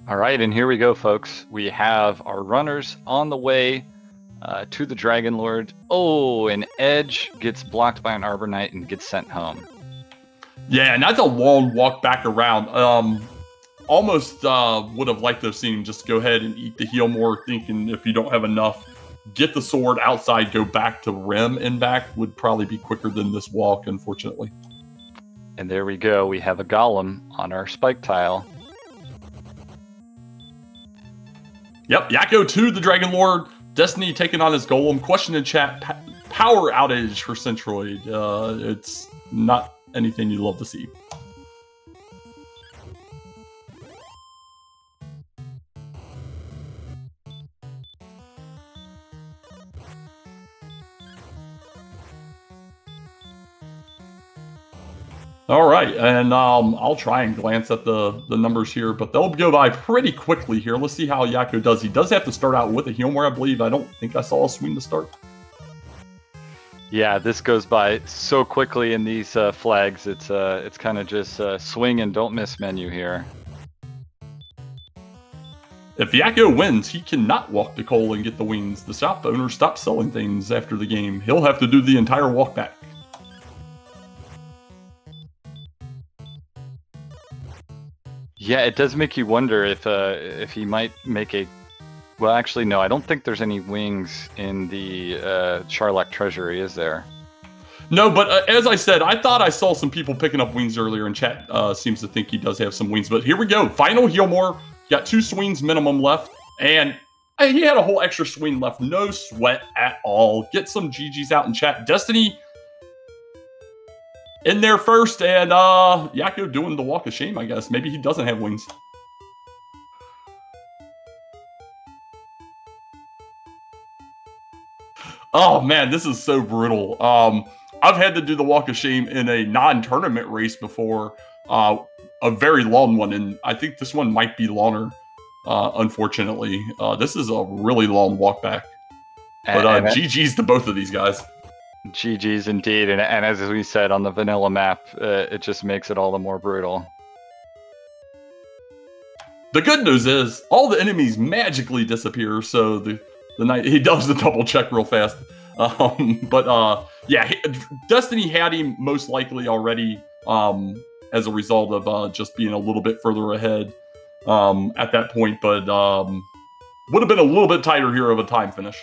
All right, and here we go, folks. We have our runners on the way to the Dragon Lord. Oh, and Edge gets blocked by an Arbor Knight and gets sent home. Yeah, and that's a long walk back around. Almost would have liked to have seen him just go ahead and eat the heal more, thinking if you don't have enough, get the sword outside, go back to Rim and back would probably be quicker than this walk, unfortunately. And there we go. We have a golem on our spike tile. Yep, Yakko to the Dragon Lord. Destiny taking on his golem. Question in chat, power outage for Centroid. It's not anything you love to see. All right, and I'll try and glance at the numbers here, but they'll go by pretty quickly here. Let's see how Yakko does. He does have to start out with a Healmore, I believe. I don't think I saw a swing to start. Yeah, this goes by so quickly in these flags. It's kind of just swing and don't miss menu here. If Yakko wins, he cannot walk to Cole and get the wings. The shop owner stops selling things after the game. He'll have to do the entire walk back. Yeah, it does make you wonder if he might make a... Well, actually, no, I don't think there's any wings in the Sharlock Treasury, is there? No, but as I said, I thought I saw some people picking up wings earlier, and chat seems to think he does have some wings. But here we go. Final Healmore. Got 2 swings minimum left, and he had a whole extra swing left. No sweat at all. Get some GGs out in chat. Destiny in there first, and Yakko doing the walk of shame, I guess. Maybe he doesn't have wings. Oh man, this is so brutal. I've had to do the walk of shame in a non-tournament race before, a very long one, and I think this one might be longer. Unfortunately, this is a really long walk back. But GG's to both of these guys. GG's indeed, and as we said on the vanilla map, it just makes it all the more brutal. The good news is all the enemies magically disappear, so the knight, he does the double check real fast. Yeah, Destiny had him most likely already as a result of just being a little bit further ahead at that point, but would have been a little bit tighter here of a time finish.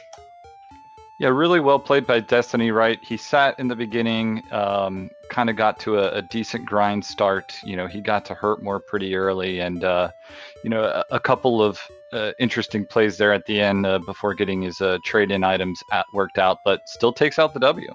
Yeah, really well played by Destiny, right? He sat in the beginning, kind of got to a decent grind start. You know, he got to hurt more pretty early, and you know, a couple of interesting plays there at the end before getting his trade-in items worked out, but still takes out the W.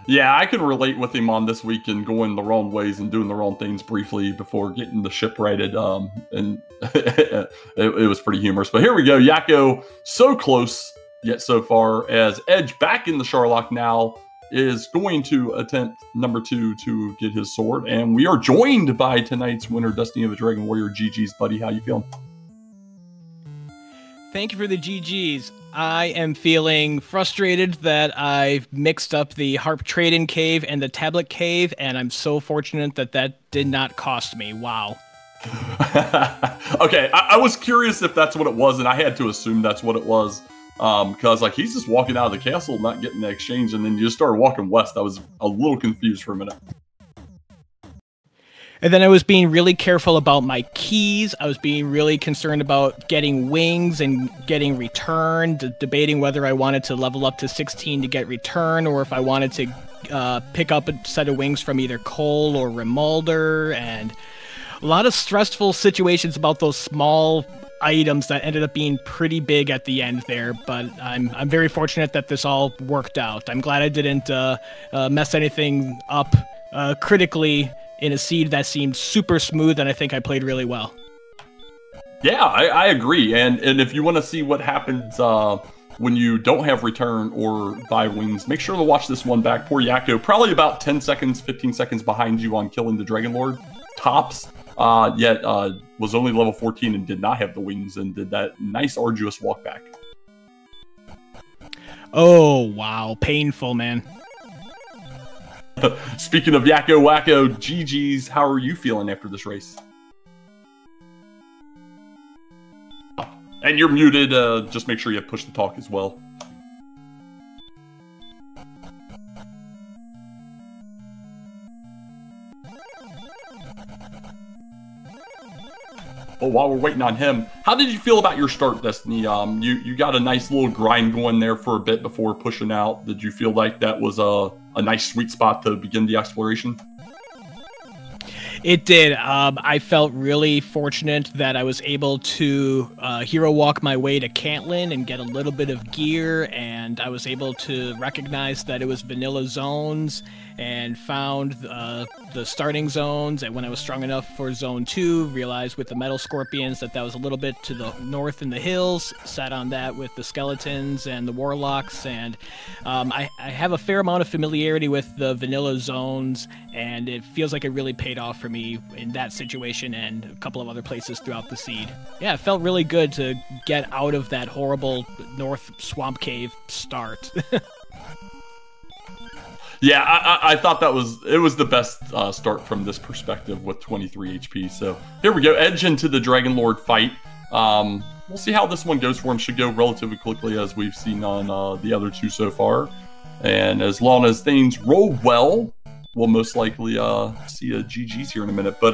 Yeah, I can relate with him on this week and going the wrong ways and doing the wrong things briefly before getting the ship righted, and it was pretty humorous. But here we go, Yakko so close yet so far, as Edge back in the Sharlock now is going to attempt number 2 to get his sword, and we are joined by tonight's winner, Destiny of the Dragon Warrior. GG's, buddy. How you feeling? Thank you for the GG's. I am feeling frustrated that I've mixed up the Harp Trade-in Cave and the Tablet Cave, and I'm so fortunate that that did not cost me. Wow. Okay, I was curious if that's what it was, and I had to assume that's what it was. Because like he's just walking out of the castle, not getting the exchange, and then you just started walking west. I was a little confused for a minute. And then I was being really careful about my keys. I was being really concerned about getting wings and getting return, debating whether I wanted to level up to 16 to get return, or if I wanted to pick up a set of wings from either Cole or Remulder, and a lot of stressful situations about those small items that ended up being pretty big at the end there, but I'm very fortunate that this all worked out. I'm glad I didn't mess anything up critically in a seed that seemed super smooth, and I think I played really well. Yeah, I agree, and if you want to see what happens when you don't have return or buy wings, make sure to watch this one back. Poor Yakko, probably about 10 seconds, 15 seconds behind you on killing the Dragon Lord, tops. Yet was only level 14 and did not have the wings and did that nice arduous walk back. Oh, wow. Painful, man. Speaking of YakkoWakko, GG's, how are you feeling after this race? And you're muted. Just make sure you have push to talk as well. Oh, while we're waiting on him, how did you feel about your start, Destiny? You got a nice little grind going there for a bit before pushing out. Did you feel like that was a nice sweet spot to begin the exploration? It did. I felt really fortunate that I was able to hero walk my way to Cantlin and get a little bit of gear, and I was able to recognize that it was vanilla zones and found the starting zones, and when I was strong enough for zone 2, realized with the metal scorpions that was a little bit to the north in the hills, sat on that with the skeletons and the warlocks, and I have a fair amount of familiarity with the vanilla zones, and it feels like it really paid off for me in that situation and a couple of other places throughout the seed. Yeah, it felt really good to get out of that horrible north swamp cave start. Yeah, I thought it was the best start from this perspective with 23 HP. So here we go, Edge into the Dragon Lord fight. We'll see how this one goes for him. Should go relatively quickly as we've seen on the other two so far. And as long as things roll well, we'll most likely see a GG's here in a minute. But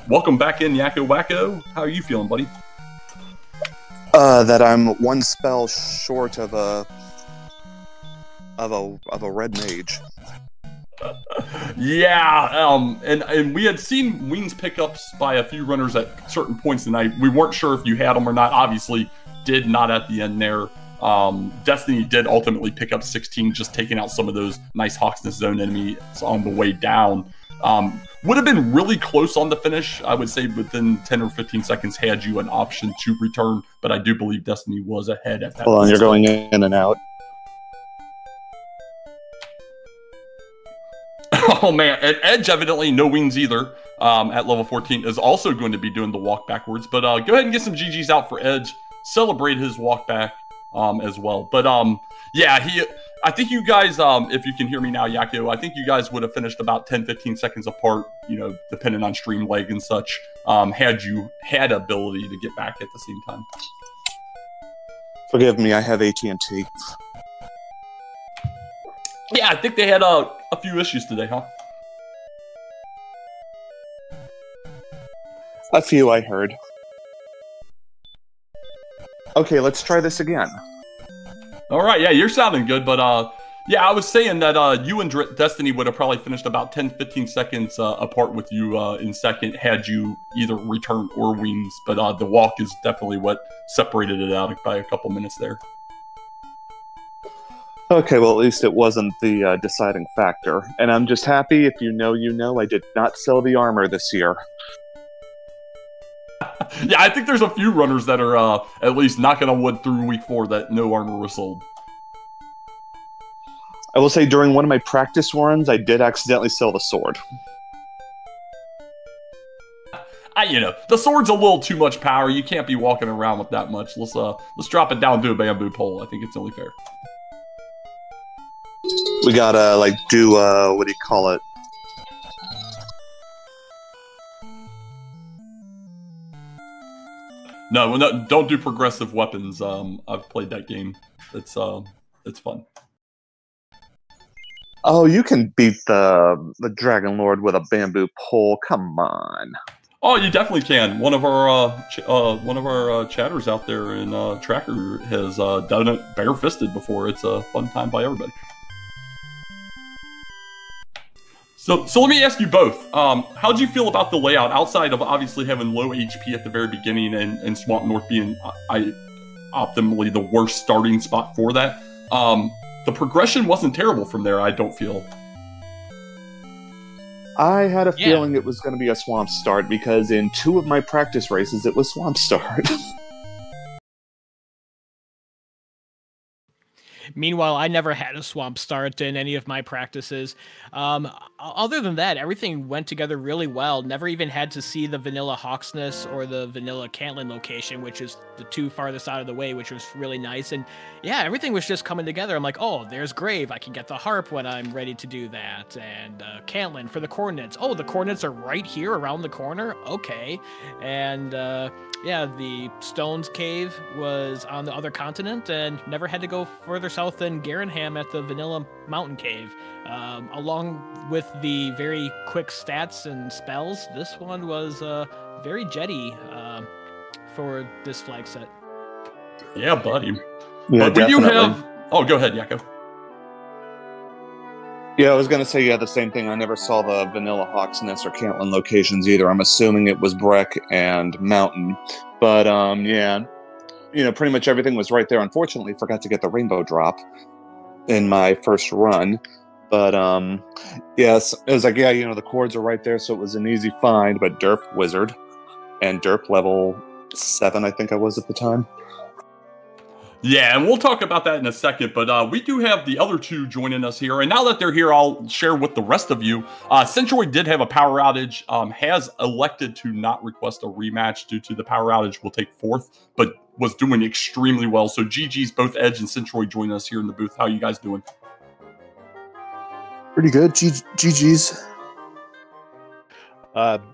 welcome back in, YakkoWakko. How are you feeling, buddy? That I'm one spell short of a red mage. Yeah, and we had seen wings pickups by a few runners at certain points tonight. We weren't sure if you had them or not. Obviously, did not at the end there. Destiny did ultimately pick up 16, just taking out some of those nice Hawksnest Zone enemies on the way down. Would have been really close on the finish. I would say within 10 or 15 seconds had you an option to return, but I do believe Destiny was ahead at that point. Hold on, you're going in and out. Oh man, and Edge evidently no wings either. At level 14 is also going to be doing the walk backwards. But go ahead and get some GGs out for Edge. Celebrate his walk back as well. But yeah, I think you guys, if you can hear me now, Yakko, I think you guys would have finished about 10-15 seconds apart, you know, depending on stream lag and such, had you had ability to get back at the same time. Forgive me, I have AT&T. Yeah, I think they had a few issues today, huh? A few I heard. Okay, let's try this again. All right, yeah, you're sounding good, but yeah, I was saying that you and Destiny would have probably finished about 10-15 seconds apart with you in second had you either return or wings, but the walk is definitely what separated it out by a couple minutes there. Okay, well, at least it wasn't the deciding factor. And I'm just happy, if you know, I did not sell the armor this year. Yeah, I think there's a few runners that are at least knocking on wood through week 4 that no armor was sold. I will say during one of my practice runs, I did accidentally sell the sword. You know, the sword's a little too much power. You can't be walking around with that much. Let's drop it down to a bamboo pole. I think it's only fair. We gotta, like, do, what do you call it? No, don't do progressive weapons. I've played that game. It's fun. Oh, you can beat the Dragon Lord with a bamboo pole. Come on. Oh, you definitely can. One of our chatters out there in Tracker has done it bare-fisted before. It's a fun time by everybody. So let me ask you both. How did you feel about the layout outside of obviously having low HP at the very beginning and Swamp North being optimally the worst starting spot for that? The progression wasn't terrible from there, I don't feel. I had a feeling it was going to be a Swamp Start because in 2 of my practice races, it was Swamp Start. Meanwhile, I never had a swamp start in any of my practices. Other than that, everything went together really well. Never even had to see the vanilla Hawksness or the vanilla Cantlin location, which is the 2 farthest out of the way, which was really nice. And yeah, everything was just coming together. I'm like, oh, there's Grave. I can get the harp when I'm ready to do that. And Cantlin for the coordinates. Oh, the coordinates are right here around the corner? Okay. And yeah, the Stones Cave was on the other continent and never had to go further south than Garenham at the Vanilla Mountain Cave. Along with the very quick stats and spells, this one was very jetty for this flag set. Yeah, buddy. Yeah, but when you have... Oh, go ahead, Yakko. Yeah, I was going to say, yeah, the same thing. I never saw the Vanilla Hawksness or Cantlin locations either. I'm assuming it was Breck and Mountain. But, yeah, you know, pretty much everything was right there. Unfortunately, forgot to get the rainbow drop in my first run. But, yes, it was like, yeah, you know, the chords are right there, so it was an easy find. But Derp Wizard and Derp level 7, I think I was at the time. Yeah, and we'll talk about that in a second, but we do have the other 2 joining us here, and now that they're here, I'll share with the rest of you. Centroid did have a power outage, has elected to not request a rematch due to the power outage will take 4th, but was doing extremely well. So GG's, both Edge and Centroid joining us here in the booth. How are you guys doing? Pretty good. GG's.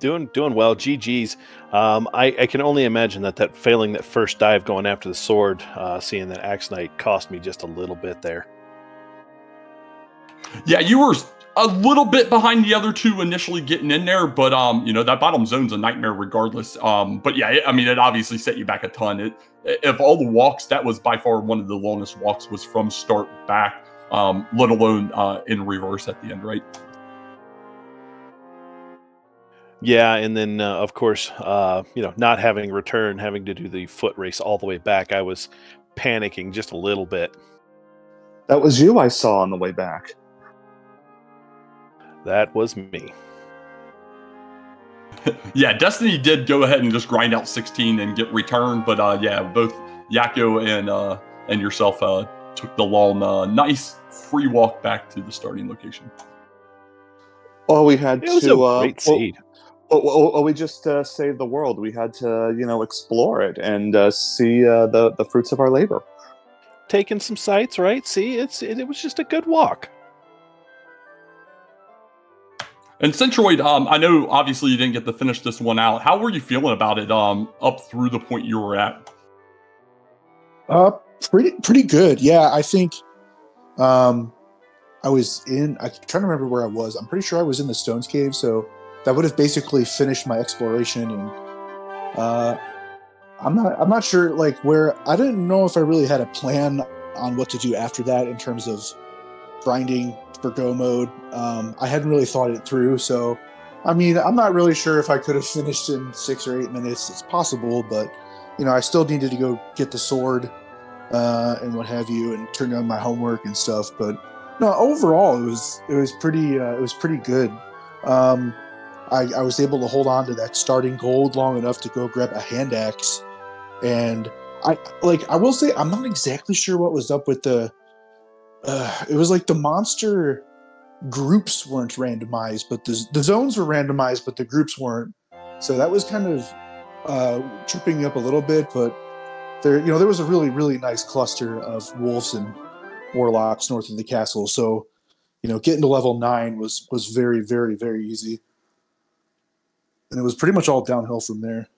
Doing well. GG's. I can only imagine that failing that first dive going after the sword, seeing that Axe Knight cost me just a little bit there. Yeah, you were a little bit behind the other 2 initially getting in there, but you know, that bottom zone's a nightmare regardless. But yeah, I mean, it obviously set you back a ton. Of all the walks, that was by far one of the longest walks was from start back, let alone in reverse at the end, right? Yeah, and then of course, you know, not having return, having to do the foot race all the way back, I was panicking just a little bit. That was you I saw on the way back. That was me. Yeah, Destiny did go ahead and just grind out 16 and get returned, but yeah, both Yakko and yourself took the long, nice free walk back to the starting location. Oh, we had It was to. a great seed. We just saved the world. We had to, explore it and see the fruits of our labor. Taking some sights, right? See, it was just a good walk. And Centroid, I know obviously you didn't get to finish this one out. How were you feeling about it up through the point you were at? Pretty good. Yeah, I think I'm trying to remember where I was. I'm pretty sure I was in the Stones Cave, so that would have basically finished my exploration. And I'm not sure like where. I didn't know if I really had a plan on what to do after that in terms of grinding for go mode. I hadn't really thought it through, so I mean, I'm not really sure if I could have finished in 6 or 8 minutes. It's possible, but I still needed to go get the sword and what have you, and turn on my homework and stuff. But no, overall, it was pretty good. I was able to hold on to that starting gold long enough to go grab a hand axe, and I will say I'm not exactly sure what was up with the. It was like the monster groups weren't randomized, but the zones were randomized, but the groups weren't. So that was kind of tripping me up a little bit. But there was a really, really nice cluster of wolves and warlocks north of the castle. So getting to level 9 was very, very, very easy, and it was pretty much all downhill from there.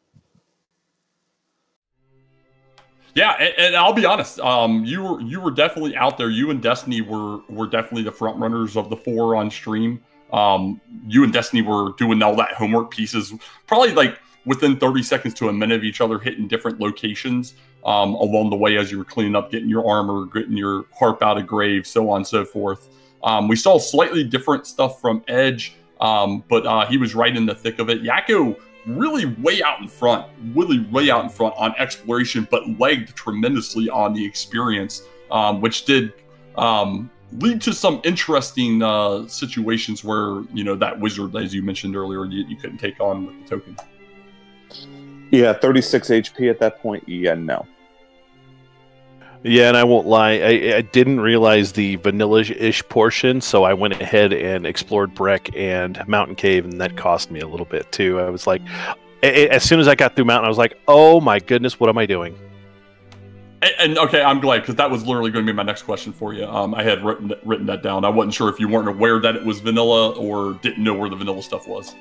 Yeah, and I'll be honest. You were definitely out there. You and Destiny were definitely the front runners of the 4 on stream. You and Destiny were doing all that homework pieces, probably like within 30 seconds to a minute of each other, hitting different locations along the way as you were cleaning up, getting your armor, getting your harp out of grave, so on and so forth. We saw slightly different stuff from Edge, but he was right in the thick of it. Yakko really way out in front on exploration, but lagged tremendously on the experience, which did lead to some interesting situations where, that wizard, as you mentioned earlier, you couldn't take on with the token. Yeah, 36 HP at that point. Yeah, no. Yeah, and I won't lie, I didn't realize the vanilla-ish portion, so I went ahead and explored Breck and Mountain Cave, and that cost me a little bit too. I was like, as soon as I got through Mountain, I was like, oh my goodness, what am I doing? And okay, I'm glad, because that was literally going to be my next question for you. I had written that down. I wasn't sure if you weren't aware that it was vanilla or didn't know where the vanilla stuff was.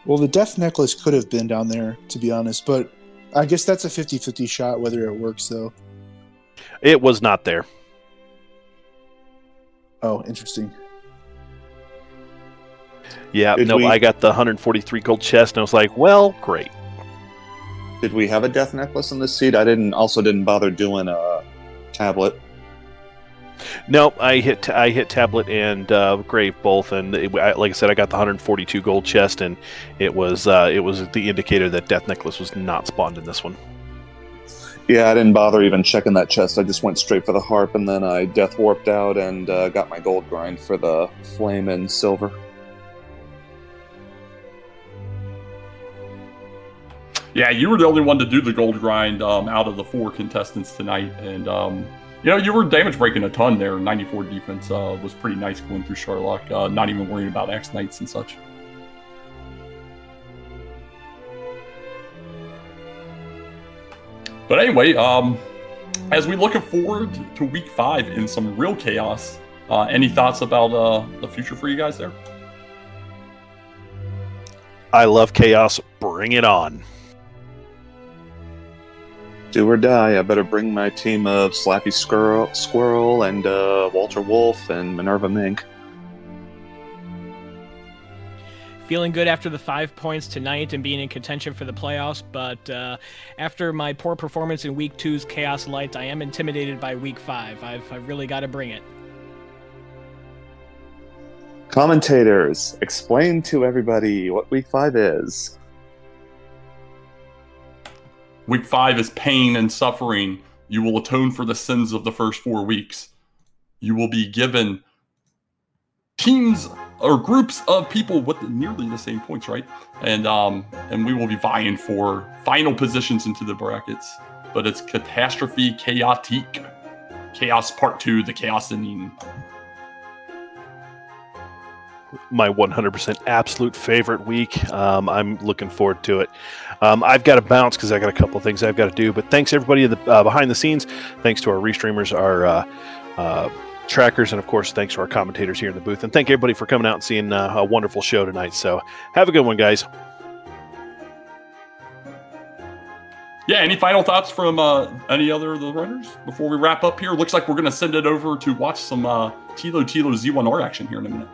Well, the death necklace could have been down there, to be honest, but I guess that's a 50-50 shot whether it works, though. It was not there. Oh, interesting. Yeah, I got the 143 gold chest, and I was like, well, great. Did we have a death necklace in this seed? I didn't bother doing a tablet. Nope, I hit tablet and grave both, and like I said, I got the 142 gold chest, and it was the indicator that death necklace was not spawned in this one. Yeah, I didn't bother even checking that chest. I just went straight for the harp, and then I death warped out and got my gold grind for the flame and silver. Yeah, you were the only one to do the gold grind out of the 4 contestants tonight, and you were damage breaking a ton there. 94 defense was pretty nice going through Sharlock, not even worrying about X Knights and such. But anyway, as we looking forward to week 5 in some real chaos, any thoughts about the future for you guys there? I love chaos. Bring it on. Do or die. I better bring my team of Slappy Squirrel and Walter Wolf and Minerva Mink. Feeling good after the 5 points tonight and being in contention for the playoffs, but after my poor performance in week 2's Chaos Light, I am intimidated by week 5. I've really got to bring it. Commentators, explain to everybody what week 5 is. Week 5 is pain and suffering. You will atone for the sins of the first 4 weeks. You will be given teams or groups of people with nearly the same points, right? And we will be vying for final positions into the brackets. But it's Catastrophe Chaotique. Chaos Part 2, the Chaos Ending. my 100% absolute favorite week. I'm looking forward to it. I've got to bounce because I got a couple of things I've got to do. But thanks everybody behind the scenes. Thanks to our restreamers, our trackers, and of course, thanks to our commentators here in the booth. And thank everybody for coming out and seeing a wonderful show tonight. So have a good one, guys. Yeah, any final thoughts from any other of the runners before we wrap up here? Looks like we're going to send it over to watch some Tilo Z1R action here in a minute.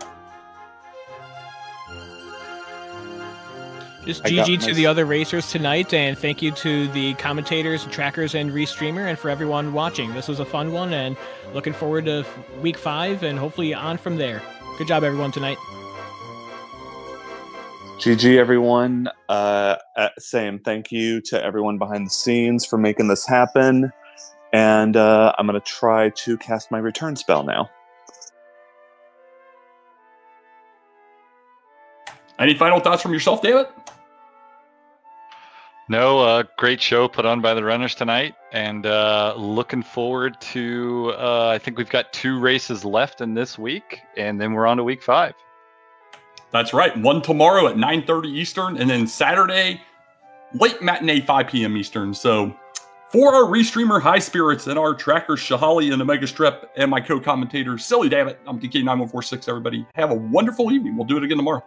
Just GG to the other racers tonight, and thank you to the commentators, trackers, and restreamer, and for everyone watching. This was a fun one, and looking forward to week 5 and hopefully on from there. Good job, everyone, tonight. GG, everyone. Saying thank you to everyone behind the scenes for making this happen. And I'm going to try to cast my return spell now. Any final thoughts from yourself, David? No, great show put on by the runners tonight. And looking forward to, I think we've got 2 races left in this week. And then we're on to week 5. That's right. One tomorrow at 9:30 Eastern, and then Saturday, late matinee, 5 p.m. Eastern. So for our restreamer High Spirits and our trackers Shahali and Omega Strip and my co-commentator Silly Dammit, I'm DK9146, everybody. Have a wonderful evening. We'll do it again tomorrow.